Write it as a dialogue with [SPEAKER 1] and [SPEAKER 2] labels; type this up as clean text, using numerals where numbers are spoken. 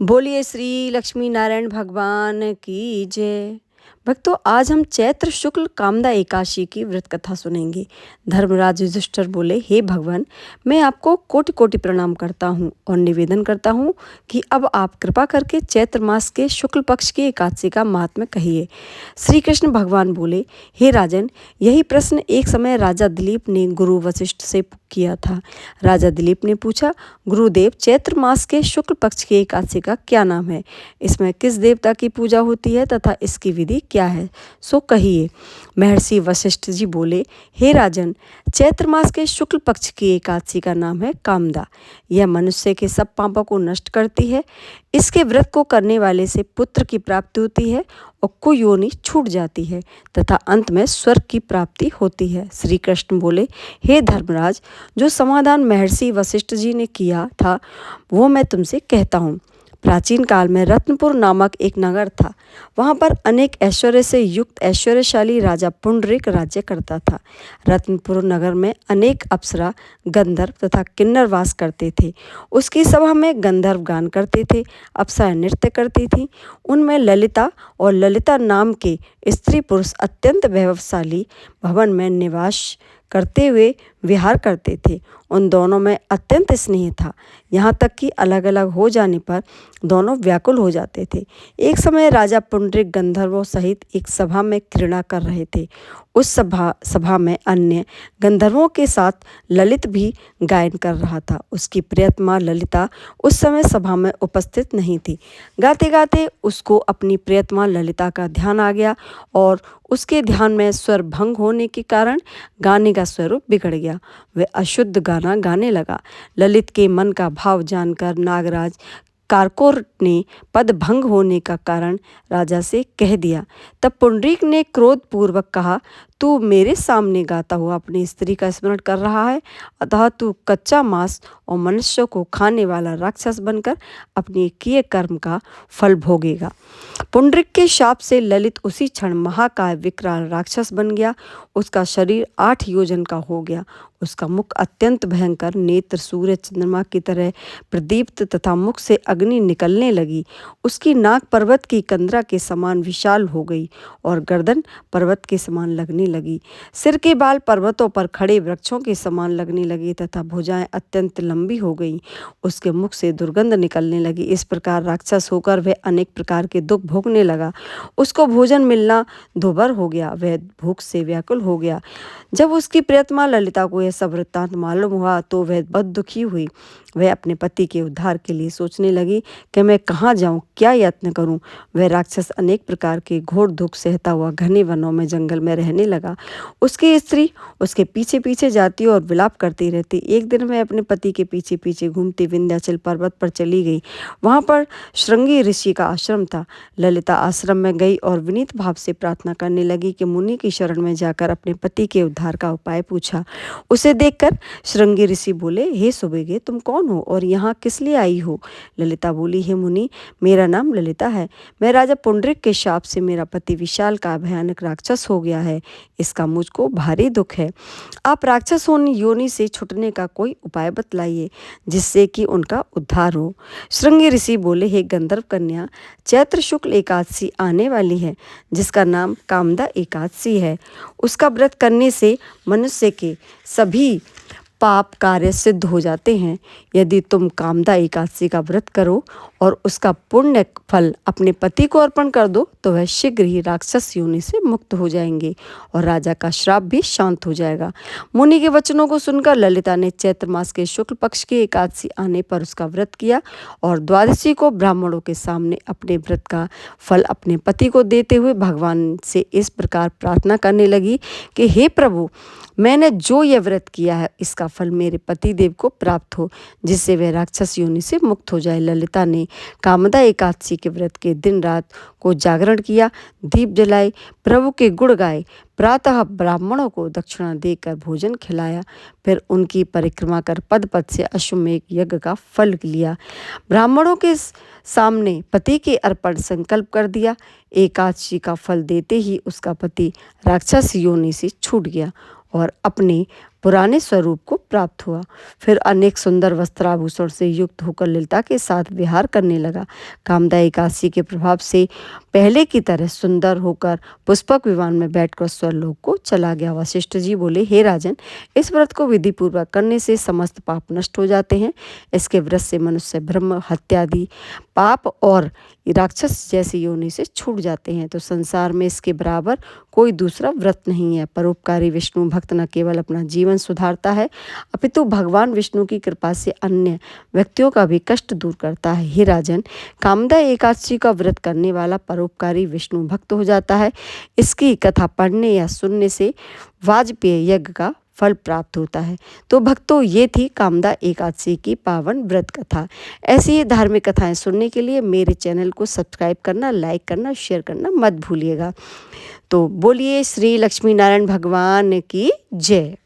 [SPEAKER 1] बोलिए श्री लक्ष्मी नारायण भगवान की जय। भक्तों, आज हम चैत्र शुक्ल कामदा एकादशी की व्रत कथा सुनेंगे। धर्मराज युधिष्ठिर बोले, हे भगवान, मैं आपको कोटि कोटि प्रणाम करता हूँ और निवेदन करता हूँ कि अब आप कृपा करके चैत्र मास के शुक्ल पक्ष की एकादशी का महात्म्य कहिए। श्री कृष्ण भगवान बोले, हे राजन, यही प्रश्न एक समय राजा दिलीप ने गुरु वशिष्ठ से किया था। राजा दिलीप ने पूछा, गुरुदेव, चैत्र मास के शुक्ल पक्ष की एकादशी का क्या नाम है? इसमें किस देवता की पूजा होती है तथा इसकी विधि क्या है, सो कहिए। महर्षि वशिष्ठ जी बोले, हे राजन, चैत्र मास के शुक्ल पक्ष की एकादशी का नाम है कामदा। यह मनुष्य के सब पापों को नष्ट करती है। इसके व्रत को करने वाले से पुत्र की प्राप्ति होती है और कुयोनि छूट जाती है तथा अंत में स्वर्ग की प्राप्ति होती है। श्री कृष्ण बोले, हे धर्मराज, जो समाधान महर्षि वशिष्ठ जी ने किया था वो मैं तुमसे कहता हूँ। प्राचीन काल में रत्नपुर नामक एक नगर था। वहाँ पर अनेक ऐश्वर्य से युक्त ऐश्वर्यशाली राजा पुंडरीक राज्य करता था। रत्नपुर नगर में अनेक अप्सरा, गंधर्व तथा किन्नर वास करते थे। उसकी सभा में गंधर्व गान करते थे, अप्सराएं नृत्य करती थीं। उनमें ललिता और ललिता नाम के स्त्री पुरुष अत्यंत वैभवशाली भवन में निवास करते हुए विहार करते थे। उन दोनों में अत्यंत स्नेह था, यहाँ तक कि अलग अलग हो जाने पर दोनों व्याकुल हो जाते थे। एक समय राजा पुंडरीक गंधर्वों सहित एक सभा में क्रीड़ा कर रहे थे। उस सभा में अन्य गंधर्वों के साथ ललित भी गायन कर रहा था। उसकी प्रियतमा ललिता उस समय सभा में उपस्थित नहीं थी। गाते गाते उसको अपनी प्रियतमा ललिता का ध्यान आ गया और उसके ध्यान में स्वर भंग होने के कारण गाने का स्वरूप बिगड़ गया। वह अशुद्ध गाना गाने लगा। ललित के मन का भाव जानकर नागराज कारकोर ने पद भंग होने का कारण राजा से कह दिया। तब पुंडरीक ने क्रोधपूर्वक कहा, तू मेरे सामने गाता हुआ अपनी स्त्री का स्मरण कर रहा है, अतः तू कच्चा मांस और मनुष्य को खाने वाला राक्षस बनकर अपने किए कर्म का फल भोगेगा। पुंडरीक के शाप से ललित उसी क्षण महाकाय विकराल राक्षस बन गया। उसका शरीर 8 योजन का हो गया। उसका मुख अत्यंत भयंकर, नेत्र सूर्य चंद्रमा की तरह प्रदीप्त तथा मुख से अग्नि निकलने लगी। उसकी नाक पर्वत की कंदरा के समान विशाल हो गई और गर्दन पर्वत के समान लगने लगी। सिर के बाल पर्वतों पर खड़े वृक्षों के समान लगने लगे तथा भुजाएं अत्यंत लंबी हो गई। उसके मुख से दुर्गंध निकलने लगी। इस प्रकार राक्षस होकर वह अनेक प्रकार के दुख भोगने लगा। उसको भोजन मिलना दुर्भर हो गया। वह भूख से व्याकुल हो गया। जब उसकी प्रियतमा ललिता को यह सब वृत्तांत मालूम हुआ तो वह बहुत दुखी हुई। वह अपने पति के उद्धार के लिए सोचने लगी कि मैं कहाँ जाऊँ, क्या यत्न करूँ। वह राक्षस अनेक प्रकार के घोर दुख सहता हुआ घने वनों में जंगल में रहने लगा। उसकी स्त्री उसके पीछे पीछे जाती और विलाप करती रहती। एक दिन वह अपने पति के पीछे पीछे घूमती विंध्याचल पर्वत पर चली गई। वहाँ पर श्रृंगी ऋषि का आश्रम था। ललिता आश्रम में गई और विनीत भाव से प्रार्थना करने लगी कि मुनि की शरण में जाकर अपने पति के उद्धार का उपाय पूछा। उसे देखकर श्रृंगी ऋषि बोले, हे सुबेगे, तुम कौन हो और यहाँ किस लिए आई हो? ललिता बोली, हे मुनि, मेरा नाम ललिता है। मैं राजा पुंडरीक के शाप से मेरा पति विशाल का भयानक राक्षस हो गया है। इसका मुझको भारी दुख है। आप राक्षस योनि से छुटने का कोई उपाय बतलाइए जिससे कि उनका उद्धार हो। श्रृंगी ऋषि बोले, हे गंधर्व कन्या, चैत्र शुक्ल एकादशी आने वाली है जिसका नाम कामदा एकादशी है। उसका व्रत करने से मनुष्य के सभी पाप कार्य सिद्ध हो जाते हैं। यदि तुम कामदा एकादशी का व्रत करो और उसका पुण्य फल अपने पति को अर्पण कर दो तो वह शीघ्र ही राक्षस योनि से मुक्त हो जाएंगे और राजा का श्राप भी शांत हो जाएगा। मुनि के वचनों को सुनकर ललिता ने चैत्र मास के शुक्ल पक्ष की एकादशी आने पर उसका व्रत किया और द्वादशी को ब्राह्मणों के सामने अपने व्रत का फल अपने पति को देते हुए भगवान से इस प्रकार प्रार्थना करने लगी कि हे प्रभु, मैंने जो यह व्रत किया है इसका फल मेरे पति देव को प्राप्त हो, जिससे वह राक्षस योनि से मुक्त हो जाए। ललिता ने कामदा एकादशी के व्रत के दिन रात को जागरण किया, दीप जलाए, प्रभु के गुण गाए, प्रातः ब्राह्मणों को दक्षिणा देकर भोजन खिलाया, फिर उनकी परिक्रमा कर पद पद से अश्वमेध यज्ञ का फल लिया। ब्राह्मणों के सामने पति के अर्पण संकल्प कर दिया। एकादशी का फल देते ही उसका पति राक्षस योनि से छूट गया और अपने पुराने स्वरूप को प्राप्त हुआ। फिर अनेक सुंदर वस्त्राभूषण से युक्त होकर ललिता के साथ विहार करने लगा। कामदा एकादशी के प्रभाव से पहले की तरह सुंदर होकर पुष्पक विमान में बैठकर स्वर्गलोक को चला गया। वशिष्ठ जी बोले, हे राजन, इस व्रत को विधि पूर्वक करने से समस्त पाप नष्ट हो जाते हैं। इसके व्रत से मनुष्य ब्रह्म हत्यादि पाप और राक्षस जैसी योनि से छूट जाते हैं। तो संसार में इसके बराबर कोई दूसरा व्रत नहीं है। परोपकारी विष्णु भक्त न केवल अपना जीवन सुधारता है, अपितु भगवान विष्णु की कृपा से अन्य व्यक्तियों का भी कष्ट दूर करता है। हे राजन, कामदा एकादशी का व्रत करने वाला परोपकारी विष्णु भक्त हो जाता है। इसकी कथा पढ़ने या सुनने से वाजपेय यज्ञ का फल प्राप्त होता है। तो भक्तों, ये थी कामदा एकादशी की पावन व्रत कथा। ऐसी ही धार्मिक कथाएं सुनने के लिए मेरे चैनल को सब्सक्राइब करना, लाइक करना, शेयर करना मत भूलिएगा। तो बोलिए श्री लक्ष्मी नारायण भगवान की जय।